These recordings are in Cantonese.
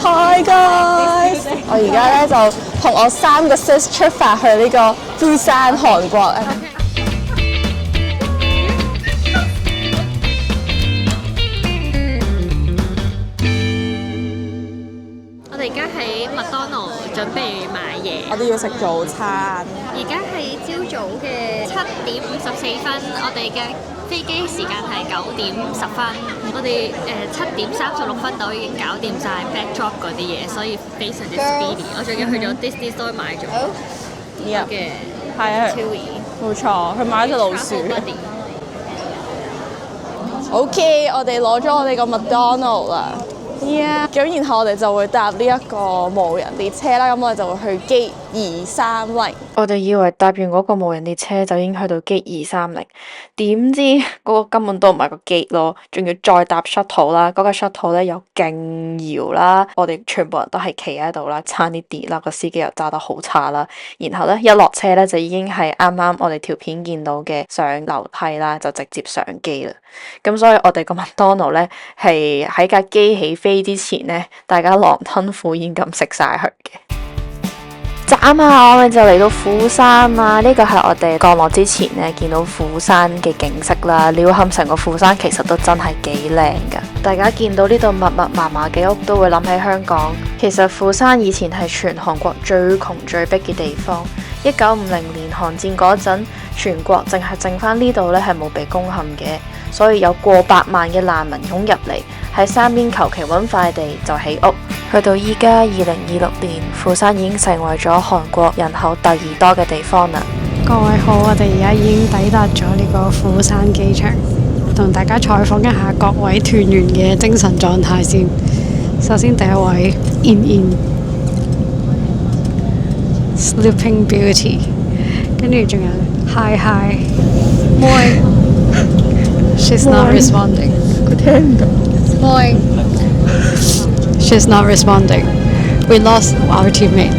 Hi guys！我而家咧就同我3個 sis 出發去呢個釜山韓國。我哋而家喺麥當勞準備買嘢。我哋要食早餐。而家係朝早嘅7:54，我哋嘅飛機時間係9:10。我哋7:36度已經搞掂晒 backdrop 嗰啲嘢，所以非常之 speedy。我仲要去咗 Disney Store 買咗嘅 Chewy， 冇錯，去買咗隻老鼠。OK， 我哋攞咗我哋個麥當勞啦。咁然後我哋就會搭呢一個無人列車啦，咁我哋就會去機230。我哋以為搭完嗰個無人列車就已經去到機230，點知嗰個根本都唔係個機咯，仲要再搭 shuttle 啦，嗰個 shuttle 咧又勁搖啦，我哋全部人都係企喺度啦，差啲跌啦，個司機又揸得好差啦，然後咧一落車咧就已經係啱啱我哋條片見到嘅上樓梯啦，就直接上機啦。咁所以我哋個麥當勞咧係喺架機起飛之前咧，大家狼吞虎咽咁食晒佢嘅。眨下我哋就嚟到釜山啦！呢個係我哋降落之前咧見到釜山嘅景色啦。鳥瞰成個釜山其實都真係幾靚噶。大家見到呢度密密麻麻嘅屋都會諗起香港。其實釜山以前係全韓國最窮最逼嘅地方。1950年韓戰嗰陣，全國淨係剩翻呢度咧係冇被攻陷嘅，所以有過百萬嘅難民湧入嚟，喺山邊求其揾塊地就起屋。去到依家2026年，釜山已經成為咗韓國人口第2多嘅地方啦。各位好，我哋而家已經抵達咗呢個釜山機場，同大家採訪一下各位團員嘅精神狀態先。首先第一位 In Sleeping Beauty， 跟住仲有 Hi Moi She's not responding。佢聽唔到。Moi She's not responding. We lost our teammate.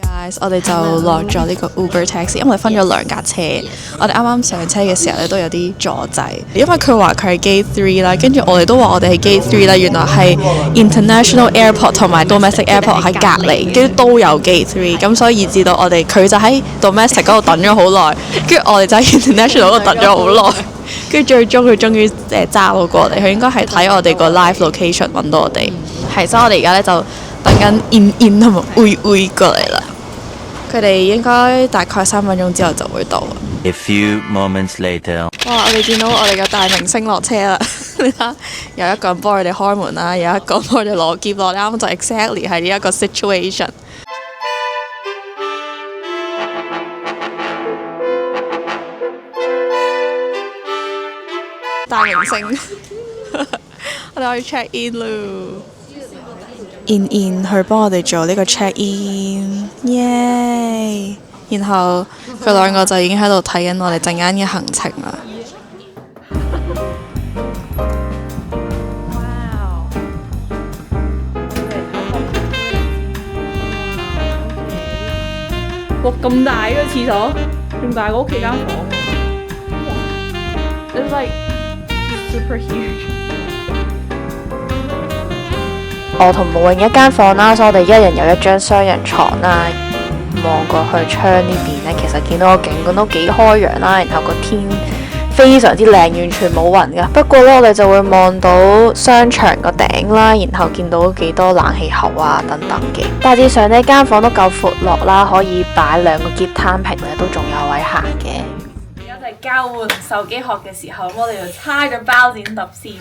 Guys， 我哋就落咗呢個 Uber Taxi， 因為分咗2架車。我哋啱啱上車嘅時候咧都有啲阻滯，因為佢話佢係 Gate 3啦，跟住我哋都話我哋係 Gate 3啦，原來係 International Airport 同埋 Domestic Airport 喺隔離，跟住都有 Gate 3，咁所以以至到我哋佢就喺 Domestic 嗰度等咗好耐，跟住我哋就喺 International 嗰度等咗好耐，跟住最終佢終於揸到過嚟，佢應該係睇我哋個 live location 揾到我哋，係，所以我哋而家咧就等緊 In 同埋會過嚟啦。佢哋應該大概3分鐘之後就會到。A few moments later， 哇！我哋見到我哋嘅大明星落車啦，你睇有一個人幫佢哋開門啦，有一個幫佢哋攞喼咯，啱啱就 exactly 係呢一個 situation。大明星，我哋可以 check in 咯。In 去幫我哋做呢個 check in， 耶！然後佢2個就已經喺度睇緊我哋陣間嘅行程啦。哇！咁大嘅廁所，仲大過屋企間房喎。It's like super huge。我同武泳一間房啦，所以我哋一人有1張雙人床啦。望過去窗呢邊呢，其實見到個景觀都幾開揚啦，然後個天非常之靚，完全冇雲㗎。不過呢，我哋就會望到商場個頂啦，然後見到幾多冷氣喉啊等等嘅。大致上呢間房都夠闊落啦，可以擺2個篋攤平咧，都仲有位行嘅。而家就係交換手機殼嘅時候，咁我哋就猜咗包剪揼先。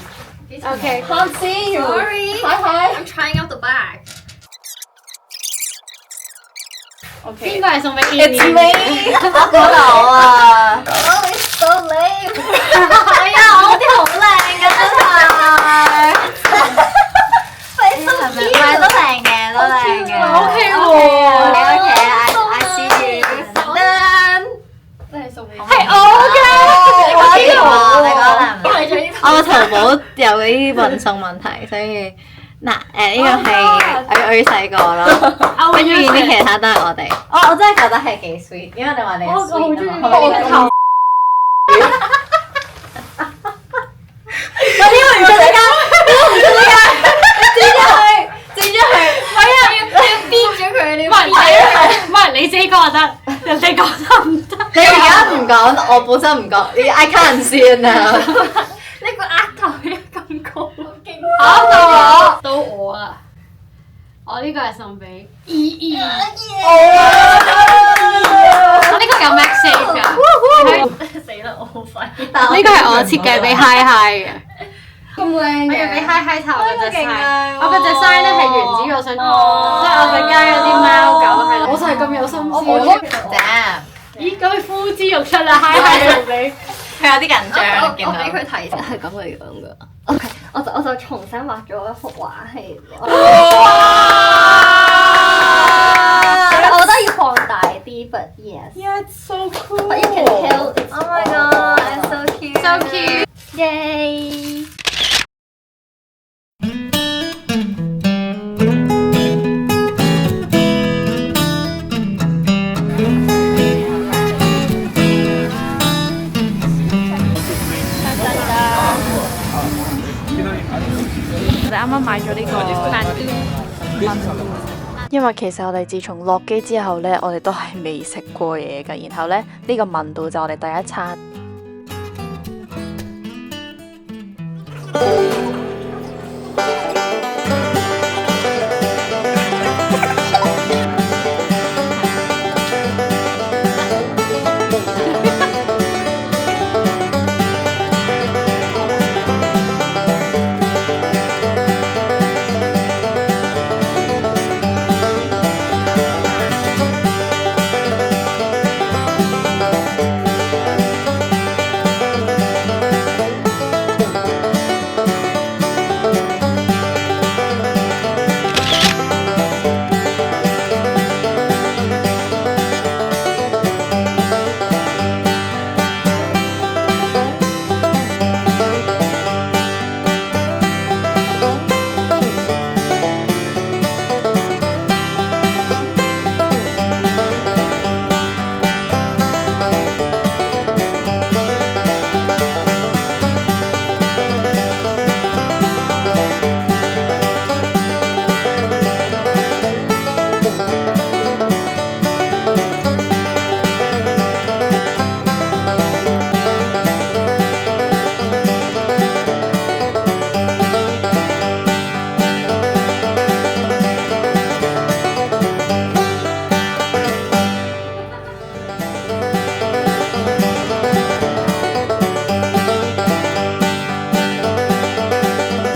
Okay, can't see you. Sorry. Hi. I'm trying out the bag. Okay. 邊個係送俾 It's In？ me. 我啊。Oh, it's so lame. 係啊，我啲好靚㗎真係。你係咪？唔係都靚嘅，都靚嘅。OK 喎。I see you. Done。真係送俾我。係我㗎。我幾好？你講啦。我淘寶有嗰啲運送問題，所以嗱呢個係我細個咯，跟住啲其他都係我哋。我真係覺得係幾 sweet，因為你話你 sweet 啊嘛。講，我本身唔講，你 I can't 先啊！呢個額頭嘢咁高，勁到我啦！我呢個係送俾依依。我呢個有 message 㗎。死啦！我好廢。呢個係我設計俾 Hi Hi 嘅。咁靚嘅，我要俾 Hi Hi 頭嗰隻 sign。我我嗰隻 sign 咧係原子，我想，即係我想加咗啲貓狗係。我就係咁有心思。咦，咁佢呼之欲出啦！Hi Hi 送俾。佢有啲緊張，見到。我俾佢睇係咁嘅樣噶。OK，我就重新畫咗一幅畫係。我覺得要放大啲，but yes。Yeah, it's so cool. But you can tell. Oh my god, it's so cute. So cute. Yay！我哋啱啱買咗呢個，因為其實我哋自從落機之後呢，我哋都係未食過嘢㗎。然後呢，呢個文度就我哋第一餐。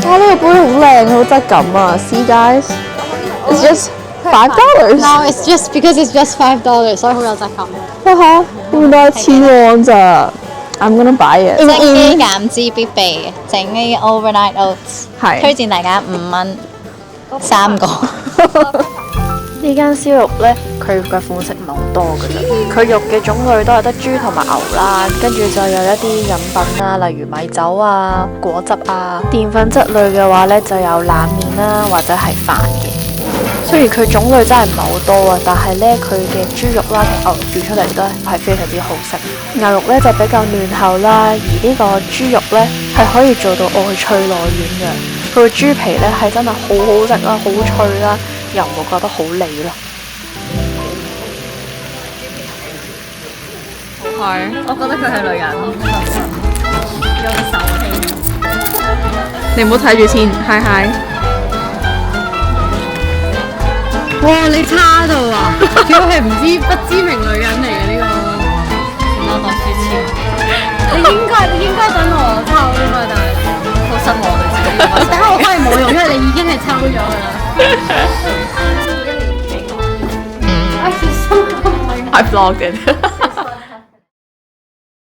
哇！呢個杯好靚，好質感啊！See guys, it's just $5. No, it's just because it's just $5，所以好有質感。哇嚇，原來$1,000咋？I'm gonna buy it。即機減脂必備，整呢 overnight oats，係推薦大家5蚊3個。呢間燒肉呢，佢嘅款式唔係好多嘅啫，佢肉嘅種類都係得豬同埋牛啦，跟住就有一啲飲品啦，例如米酒啊、果汁啊，澱粉質類嘅話呢，就有冷麵啦或者係飯嘅。雖然佢種類真係唔係好多啊，但係呢，佢嘅豬肉啦同牛肉煮出嚟都係非常之好食。牛肉呢就比較嫩厚啦，而呢個豬肉呢係可以做到外脆內軟嘅。佢個豬皮呢係真係好好食啦，好脆啦，又唔會覺得好膩咯。我覺得佢係女人，有啲手氣。你唔好睇住先，嗨嗨。哇！你差到啊！佢係不知名女人嚟嘅呢個。我當書籤，你應該等我抽㗎嘛，但係好失望對自己。你等我翻嚟冇用，因為你已經係抽咗㗎啦。I vlogged it